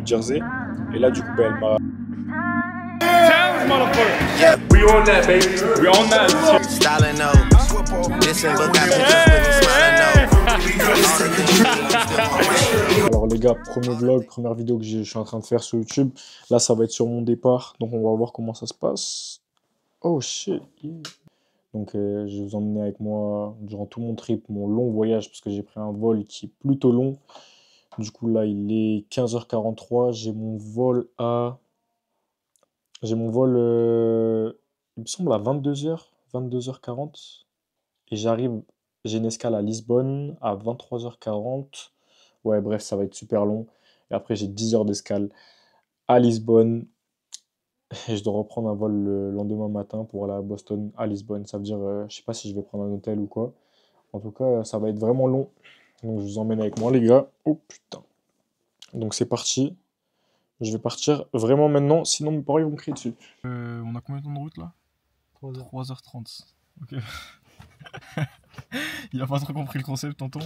New Jersey. Et là, du coup, elle m'a... Yeah, we on that, baby. We on that. Styling listen, but got pictures with me smiling. Alors les gars, premier vlog, première vidéo que je suis en train de faire sur YouTube. Là, ça va être sur mon départ, donc on va voir comment ça se passe. Oh shit. Yeah. Donc je vais vous emmener avec moi durant tout mon trip, mon long voyage, parce que j'ai pris un vol qui est plutôt long. Du coup là, il est 15h43. J'ai mon vol à... il me semble à 22h40. Et j'arrive, j'ai une escale à Lisbonne à 23h40. Ouais, bref, ça va être super long. Et après, j'ai 10 heures d'escale à Lisbonne. Et je dois reprendre un vol le lendemain matin pour aller à Boston, à Lisbonne. Ça veut dire, je sais pas si je vais prendre un hôtel ou quoi. En tout cas, ça va être vraiment long. Donc, je vous emmène avec moi, les gars. Oh putain. Donc, c'est parti. Je vais partir vraiment maintenant, sinon mes parents ils vont me crier dessus. On a combien de temps de route là? 3h30. Ok. Il a pas trop compris le concept, tonton.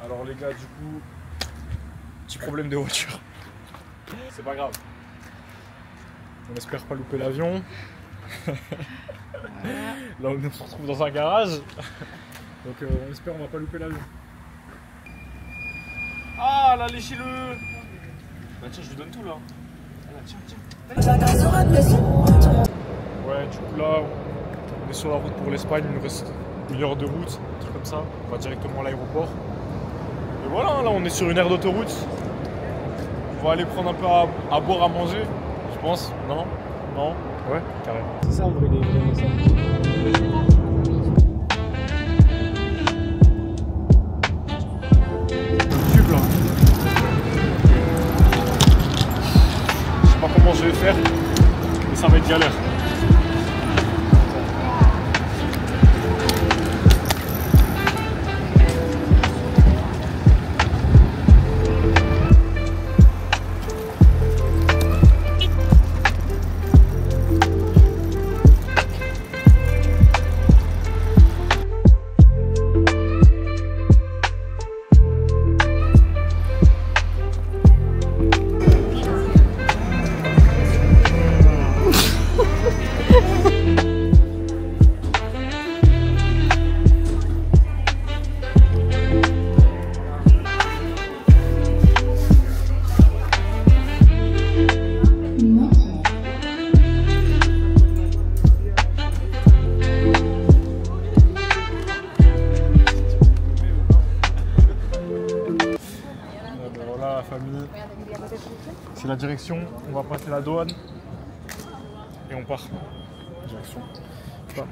Alors les gars, du coup, petit problème de voiture. C'est pas grave. On espère pas louper l'avion. Là on se retrouve dans un garage. Donc on espère on va pas louper l'avion. Ah là, léchez-le. Bah tiens, je lui donne tout là. Ah, tiens. Ouais, du coup là, on est sur la route pour l'Espagne. Il nous reste 1 heure de route, un truc comme ça. On va directement à l'aéroport. Et voilà, là on est sur une aire d'autoroute. On va aller prendre un peu à boire, à manger, je pense. Non? Ouais, carrément. C'est ça en vrai les vrais messages. Comment je vais faire, mais ça va être galère. Voilà la famille, c'est la direction, on va passer la douane et on part. Direction. Voilà.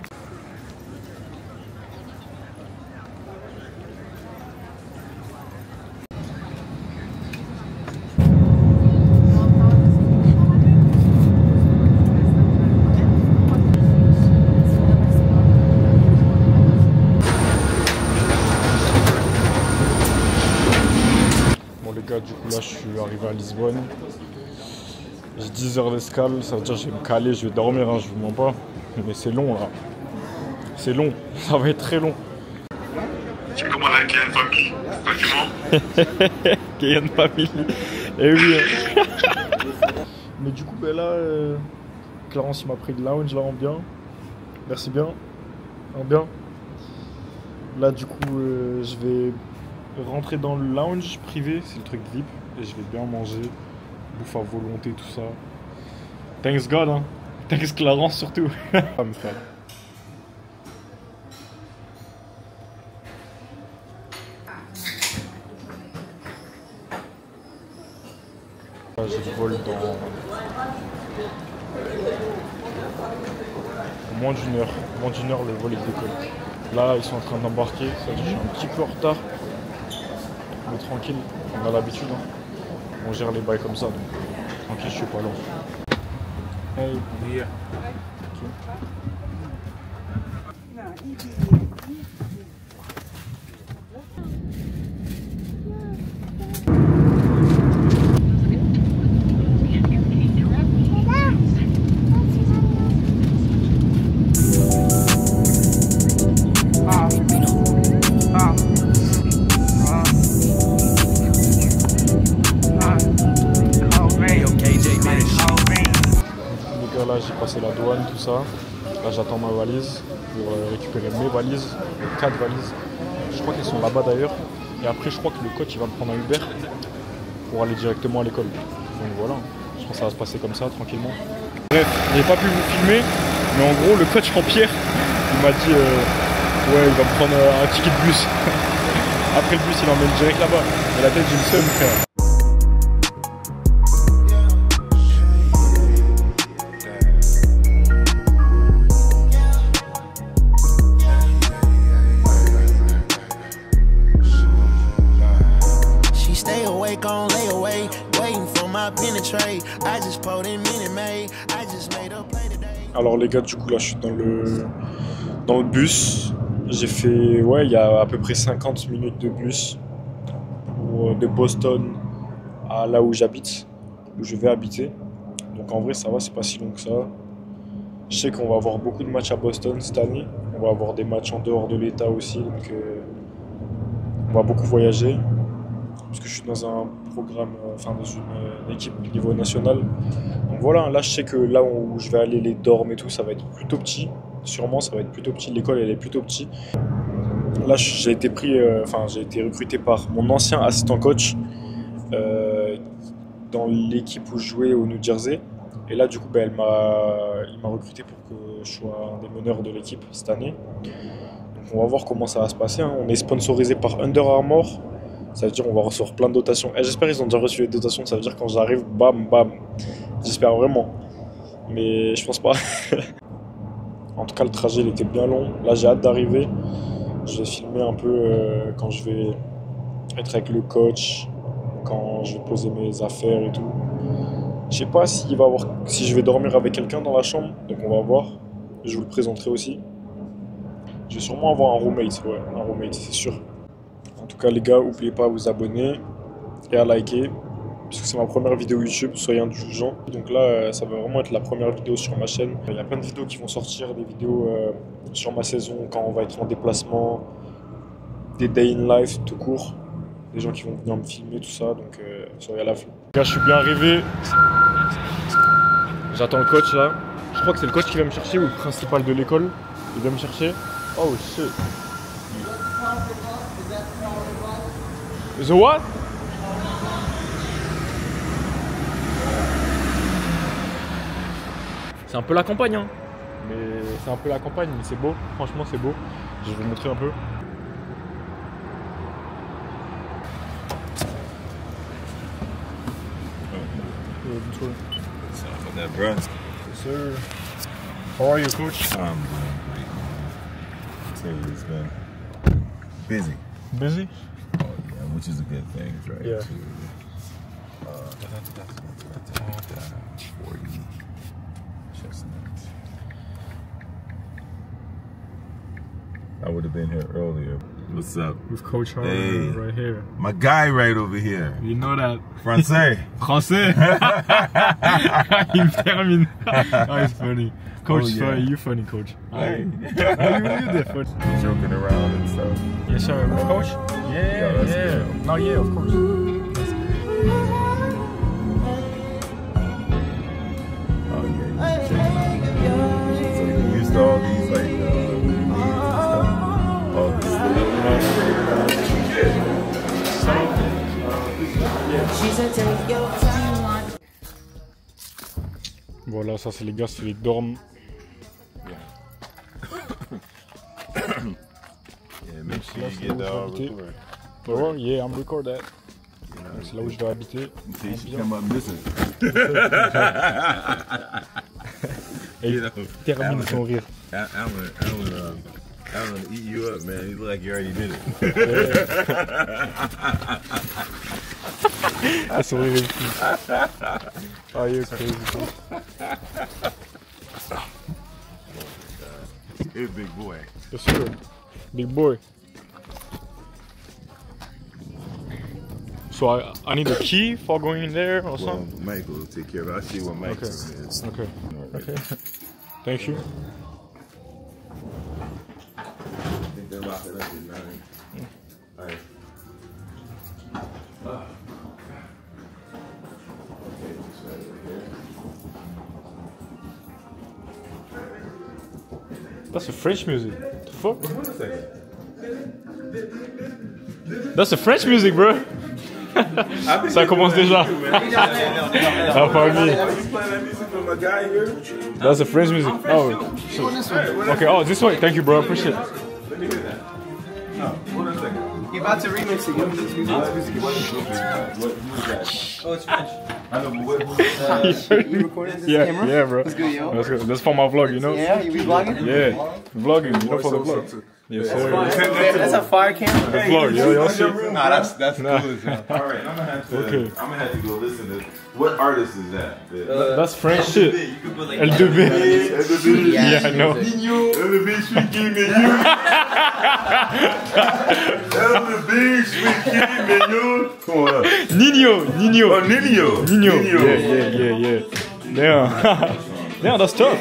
Du coup là je suis arrivé à Lisbonne, j'ai 10 heures d'escale, ça veut dire que je vais me caler, je vais dormir, hein, je vous mens pas, mais c'est long là, c'est long, ça va être très long. Tu commences avec Kylian Family, tranquillement. Kylian Family, eh oui. Mais du coup ben là, Clarence il m'a pris le lounge là en bien, merci bien, en bien. Là du coup je vais rentrer dans le lounge privé, c'est le truc VIP, et je vais bien manger, bouffe à volonté, tout ça. Thanks God, hein. Thanks Clarence surtout. Ça me fait. J'ai le vol dans moins d'une heure. Moins d'une heure, le vol est décolle. Là, ils sont en train d'embarquer, ça veut dire que je suis un petit peu en retard. Mais tranquille, on a l'habitude, hein. On gère les bails comme ça, donc tranquille, je suis pas lent. Hey, yeah. c'est la douane, tout ça. Là, j'attends ma valise pour récupérer mes valises, les 4 valises. Je crois qu'elles sont là-bas d'ailleurs. Et après, je crois que le coach il va me prendre un Uber pour aller directement à l'école. Donc voilà, je pense que ça va se passer comme ça, tranquillement. Bref, je n'ai pas pu vous filmer, mais en gros, le coach Jean-Pierre, il m'a dit ouais, il va me prendre un ticket de bus. Après le bus, il emmène direct là-bas. Et la tête, j'ai le seum, frère. Alors les gars, du coup là je suis dans le bus. J'ai fait, ouais, il y a à peu près 50 minutes de bus de Boston à là où j'habite, où je vais habiter. Donc en vrai ça va, c'est pas si long que ça. Je sais qu'on va avoir beaucoup de matchs à Boston cette année. On va avoir des matchs en dehors de l'État aussi, donc on va beaucoup voyager. Parce que je suis dans un programme, enfin dans une équipe au niveau national. Donc voilà, là je sais que là où je vais aller, les dorms et tout, ça va être plutôt petit. Sûrement ça va être plutôt petit, l'école elle est plutôt petite. Là j'ai été j'ai été recruté par mon ancien assistant coach dans l'équipe où je jouais au New Jersey. Et là du coup il m'a recruté pour que je sois un des meneurs de l'équipe cette année. Donc on va voir comment ça va se passer, hein. On est sponsorisé par Under Armour. Ça veut dire qu'on va recevoir plein de dotations. Et j'espère qu'ils ont déjà reçu les dotations. Ça veut dire quand j'arrive, bam, bam. J'espère vraiment. Mais je pense pas. En tout cas, le trajet, il était bien long. Là, j'ai hâte d'arriver. Je vais filmer un peu quand je vais être avec le coach, quand je vais poser mes affaires et tout. Je sais pas si je vais dormir avec quelqu'un dans la chambre. Donc on va voir. Je vous le présenterai aussi. Je vais sûrement avoir un roommate. Ouais, un roommate, c'est sûr. En tout cas les gars, n'oubliez pas à vous abonner et à liker, puisque c'est ma première vidéo YouTube, soyez indulgents. Donc là, ça va vraiment être la première vidéo sur ma chaîne. Il y a plein de vidéos qui vont sortir, des vidéos sur ma saison, quand on va être en déplacement, des day in life tout court, des gens qui vont venir me filmer, tout ça, donc soyez à l'affût. Les gars, je suis bien arrivé, j'attends le coach là. Je crois que c'est le coach qui va me chercher, ou le principal de l'école, il va me chercher. Oh shit. The what? C'est un peu la campagne, hein. Mais c'est un peu la campagne, mais c'est beau. Franchement, c'est beau. Je vais vous montrer un peu. Yes, sir. How are you, coach? I'm doing great. I tell you, it's been busy. Busy? Which is a good thing, right? Yeah. 40 chestnuts. I would have been here earlier. What's up? With Coach Harder Hey. right here. My guy right over here. You know that. Français. Français. Il me termine. Oh, it's funny. Coach, Oh, yeah. funny. You funny, Coach. Hey. You did funny. Joking around and stuff. Yes, sir. Coach? Yeah, that's good. No, yeah, of course. Oh yeah, you checking out. So you used to all these like leaves and stuff. All this Voilà, ça c'est les gars, c'est les dorms. Yeah, make sure Là, you c'est get où that je vais all habiter. recorded. Oh, yeah, I'm record that. Donc c'est là où je vais habiter. So you should come up missing. Et You know, termine son rire. I'm gonna eat you up, man. You look like you already did it. Ah, son rire est fou. Oh, you're crazy. You're a big boy. Yes, sir. Big boy. So I need a key for going in there or Well, something? Mike will take care of it. I'll see what Mike Okay. is. Okay. Alright. Okay. Thank you. I think they're locking up at 9. Alright. Okay, just right over here. That's a French music. What the fuck? That's a French music, bro. Ça commence déjà. Ah, pas lui. That's a French music. Oh, okay. Oh, this way. Thank you, bro. I appreciate it. Let me hear that. No, hold on a second. You're about to remix it. What is this music? Oh, it's French. I know, but You recording this Yeah, camera? yeah, bro. That's good, yo. That's good. That's for my vlog, you know? Yeah, you be vlogging? Yeah, vlogging, you know, for the vlog. Yes, sir. That's a fire camera? The vlog, yo, y'all see? Nah, that's cool as hell. All right, I'm gonna have to go listen to. What artist is that? That's French shit. L2B. Yeah, I know. Nino. LB Sweet King and you. LB Sweet King and you. Come on up. Nino. Oh, Nino. Yeah. Damn. Damn, that's tough.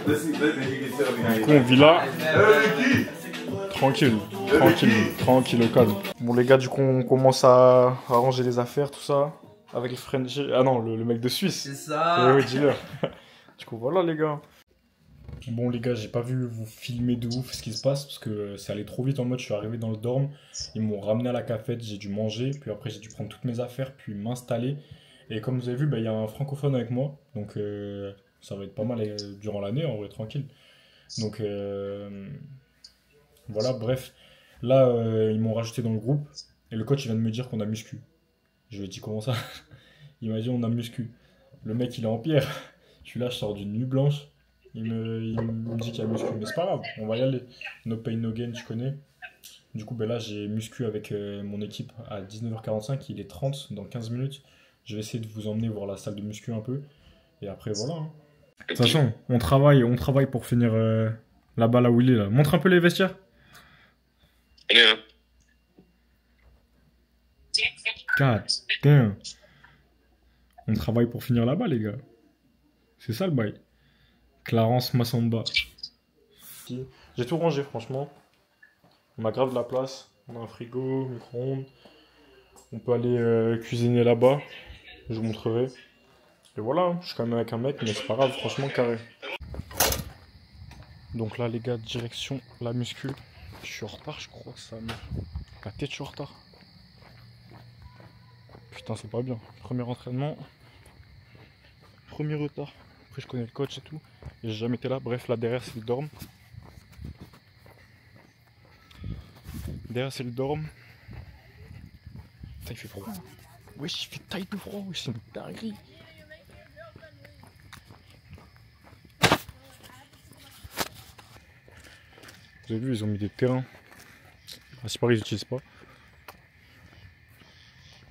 Let's see, you can tell me how Du you coup, on vit là. LB. Tranquille, au calme. Bon les gars, du coup on commence à ranger les affaires, tout ça. Avec le French... Ah non, le mec de Suisse. C'est ça. Eh oui, dealer. Du coup voilà les gars. Bon les gars, j'ai pas vu vous filmer de ouf ce qui se passe parce que ça allait trop vite en mode je suis arrivé dans le dorm. Ils m'ont ramené à la cafette, j'ai dû manger, puis après j'ai dû prendre toutes mes affaires, puis m'installer. Et comme vous avez vu, bah, y a un francophone avec moi. Donc ça va être pas mal durant l'année, en vrai, tranquille. Donc... Voilà, bref. Là, ils m'ont rajouté dans le groupe. Et le coach, il vient de me dire qu'on a muscu. Je lui ai dit, comment ça? Il m'a dit, on a muscu. Le mec, il est en pierre. Je suis là, je sors d'une nuit blanche. Il me dit qu'il y a muscu. Mais c'est pas grave, on va y aller. No pain, no gain, tu connais. Du coup, ben là, j'ai muscu avec mon équipe à 19h45. Il est 30, dans 15 minutes. Je vais essayer de vous emmener voir la salle de muscu un peu. Et après, voilà. Hein. De toute façon, on travaille pour finir là-bas, là où il est. Là. Montre un peu les vestiaires. Yeah. God damn. On travaille pour finir là-bas, les gars. C'est ça le bail. Clarence Massamba. J'ai tout rangé, franchement. On a grave de la place. On a un frigo, micro-ondes. On peut aller cuisiner là-bas. Je vous montrerai. Et voilà, je suis quand même avec un mec, mais c'est pas grave, franchement, carré. Donc là, les gars, direction la muscu. Je suis en retard, je crois que ça me... La tête, je suis en retard. Putain, c'est pas bien. Premier entraînement. Premier retard. Après, je connais le coach et tout. Et j'ai jamais été là. Bref, là derrière, c'est le dorm. Derrière, c'est le dorm. Putain, il fait froid. Wesh, il fait taille de froid. Wesh, c'est une dinguerie. Vous avez vu, ils ont mis des terrains. Ah, c'est pareil, ils n'utilisent pas.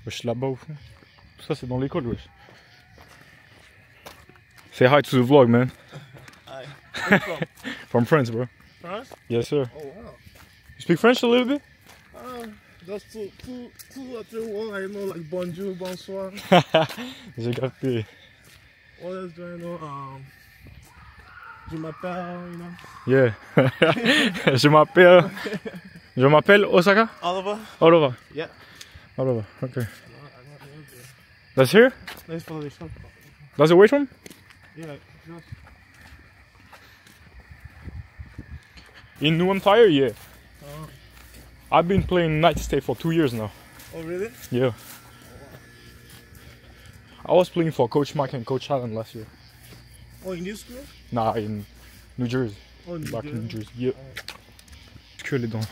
Wesh, là-bas au fond. Tout ça, c'est dans l'école, wesh. Say hi to the vlog, man. Hi. Where you from? From France, bro. France? Yes, sir. Oh wow. You speak French a little bit? Just two or three words I know, like bonjour, bonsoir. J'ai capté. What else do I know? Je m'appelle, you know. Yeah. Je m'appelle Osaka? Oliver. Oliver. Yeah. Oliver, okay. That's here? Nice for the shop. That's the weight room? Yeah. Just... In New Empire? Yeah. I've been playing night stay for 2 years now. Oh really? Yeah. I was playing for Coach Mike and Coach Allen last year. Oh, in this school? Nah, in New Jersey. Oh, New Back in New Jersey. Jersey. Yeah. Que les dents.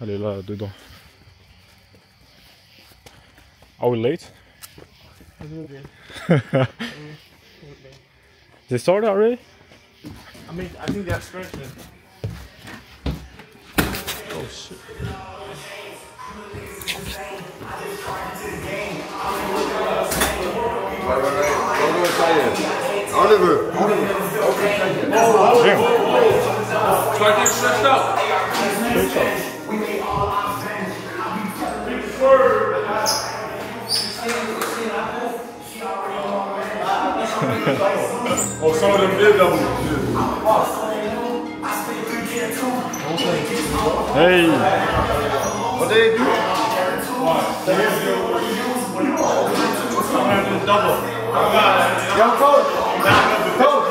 Allez là, dedans. Are we late? A little bit. They started already? I mean, I think that's first. Oh shit. Oliver. Damn. Try to get stretched out. Oh, some of them did double. Hey. What they do? Double. Young coach. Coach.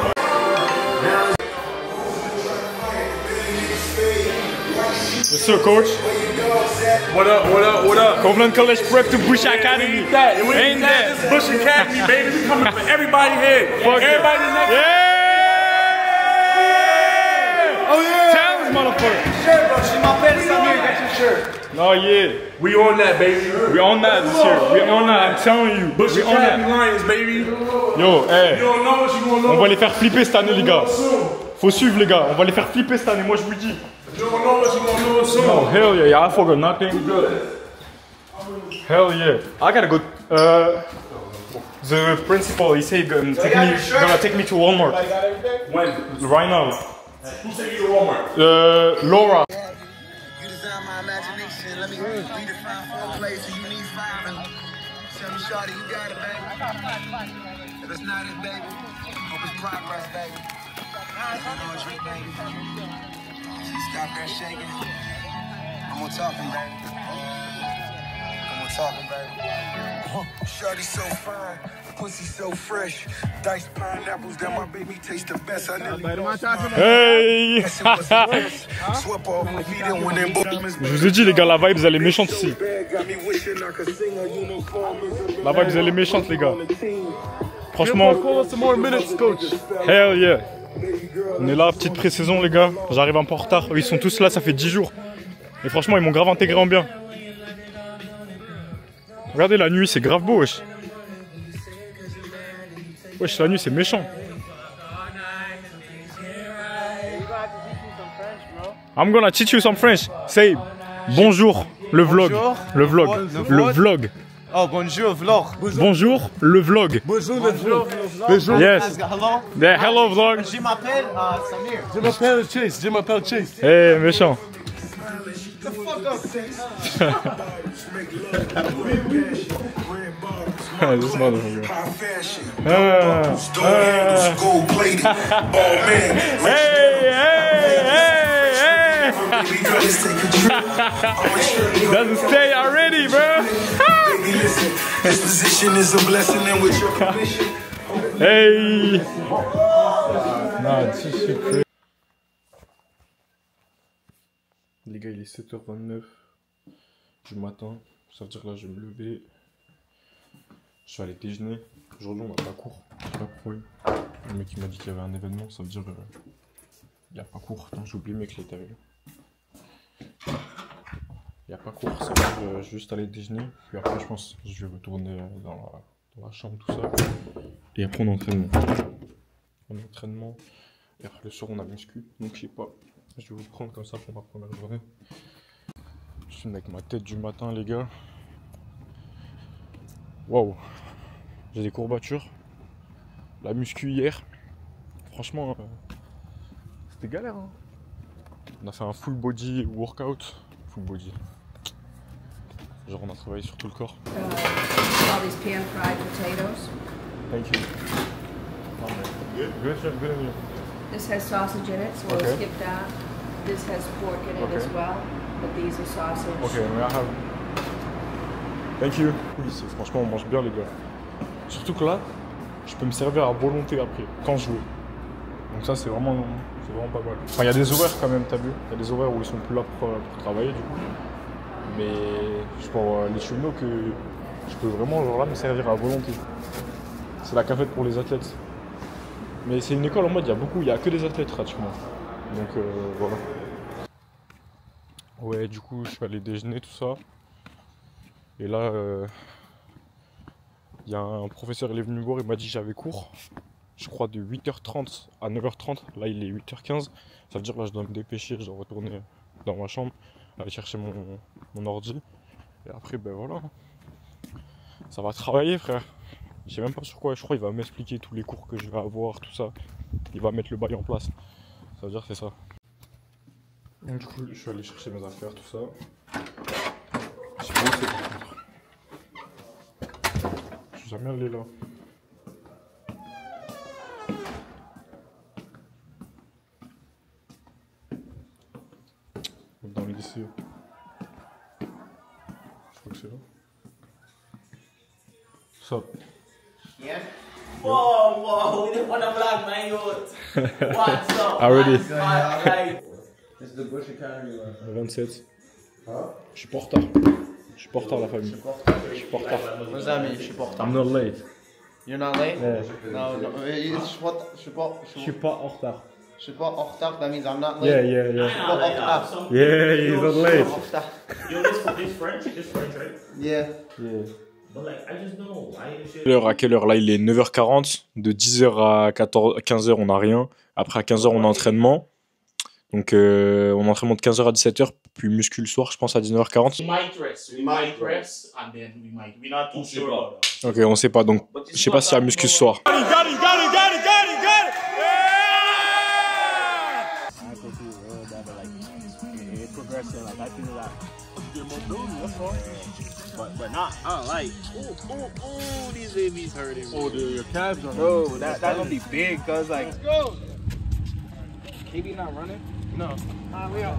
Yes, sir, coach. What up, what up, what up? Copeland College Prep to Bush Academy. Ain't that? Ain't that? This Bush Academy, baby. We coming for everybody here. Everybody next. Yeah! Oh yeah! Tell us, motherfucker. Shirt, bro. She my best. I'm here. Got your shirt. Oh yeah. We on that, baby. We on that this year. We on that, I'm telling you. Bush We on Academy that. Lions, baby. Yo, hey. You don't know what you gonna know. On va les faire flipper cette année, les gars. Faut suivre, les gars. On va les faire flipper cette année, moi je vous le dis. You don't know what you gonna know soon. Oh, hell yeah. I forgot nothing. Hell yeah. I gotta go. The principal, he said gonna take me to Walmart. When? Right now. Who take you to Walmart? Laura. You design my imagination. Let me redefine 4 plays so you need 5. And tell me, shawty, you got it, baby. If it's not it, baby, hope it's progress, baby. You know it's Rick, baby. Stop that shaking. I'm gonna talking, baby. I'm gonna talking, baby. Shawty so fine, pussy so fresh. Diced pineapples that my baby taste the best. I nearly lost my Hey. Swept off my feet and went in both. Je vous ai dit, les gars, la vibe, elle est méchante ici. La vibe, elle est méchante, les gars. Franchement, hell yeah. On est là, petite pré-saison, les gars. J'arrive un peu en retard. Eux, ils sont tous là, ça fait 10 jours. Et franchement, ils m'ont grave intégré en bien. Regardez, la nuit, c'est grave beau, wesh. Wesh, la nuit, c'est méchant. I'm gonna teach you some French. Say bonjour, le vlog. Le vlog. Le vlog. Oh, bonjour, vlog. Bonjour, le vlog. Bonjour, le vlog. Bonjour. Yes. Hello. The hello vlog. Je m'appelle Samir. Je m'appelle Chase. Je m'appelle Chase. Hey, méchant. This motherfucker. Hey. Doesn't stay already, bro. This position is a blessing and with your permission. Hey. Nah, les gars, il est 7h29 du matin. Ça veut dire que là, je vais me lever. Je vais aller déjeuner. Aujourd'hui, on n'a pas cours. Je sais pas pourquoi. Le mec il m'a dit qu'il y avait un événement. Ça veut dire il n'y a pas cours. Attends, j'ai oublié le mec qui l'était. Il n'y a pas cours. Ça veut dire je vais juste aller déjeuner. Puis après, je pense que je vais retourner dans la chambre, tout ça. Et après, on entraînement. On entraînement. Et après, le soir, on a muscu. Donc, je sais pas. Je vais vous prendre comme ça pour ma première journée. Je suis avec ma tête du matin, les gars. Waouh. J'ai des courbatures. La muscu hier. Franchement, c'était galère. Hein. On a fait un full body workout. Full body. Genre, on a travaillé sur tout le corps. All these pan-fried potatoes. Thank you. Good, good, good on you. This has sausage in it, so we'll skip that. This has pork in it as well, but these are sausage. Ok, mais I have. Thank you. Oui, franchement, on mange bien, les gars. Surtout que là, je peux me servir à volonté après, quand je veux. Donc ça, c'est vraiment pas mal. Enfin, il y a des horaires quand même, t'as vu. Il y a des horaires où ils sont plus là pour travailler, du coup. Mais je peux avoir les cheminots que je peux vraiment, genre là, me servir à volonté. C'est la cafette pour les athlètes. Mais c'est une école en mode, il y a que des athlètes pratiquement. Donc voilà. Ouais, du coup, je suis allé déjeuner, tout ça. Et là, il y a un professeur, il est venu me voir, il m'a dit que j'avais cours. Je crois de 8h30 à 9h30. Là, il est 8h15. Ça veut dire que là, je dois me dépêcher, je dois retourner dans ma chambre, aller chercher mon ordi. Et après, ben voilà. Ça va travailler, frère. Je sais même pas sur quoi, je crois qu'il va m'expliquer tous les cours que je vais avoir, tout ça. Il va mettre le bail en place. Ça veut dire que c'est ça. Donc, du coup, je suis allé chercher mes affaires, tout ça. Je sais pas où c'est par contre. Je suis jamais allé là. Dans le lycée. Je crois que c'est là. Sup? Yeah? Whoa, we didn't want to vlog, man. What's up? Already. Alright. the Bush Academy left? 27. Huh? Je suis pas en retard. Je suis pas en retard, la famille. Je suis pas en retard. What does that mean? Je suis pas en retard. I'm not late. You're not late? Yeah. No, no. Je suis pas en retard. Je suis pas en retard. That means I'm not late. Yeah, yeah, yeah. Je suis pas en retard. Yeah, he's not late. En retard. Yo, this French, right? Yeah. Yeah. But like, I just know. À quelle heure là? Il est 9h40. De 10h à 15h, on n'a rien. Après, à 15h, on a entraînement. Donc, on a entraînement de 15h à 17h. Puis muscu le soir, je pense, à 19h40. We might rest, and then we're not too sure about that. Ok, on sait pas. Donc, je sais pas s'il y a muscu ce soir. But not, I don't like. Ooh, these babies hurting. Oh, dude, your calves are. Bro, that gonna be big, cause like. Let's go. KB not running? No. We are.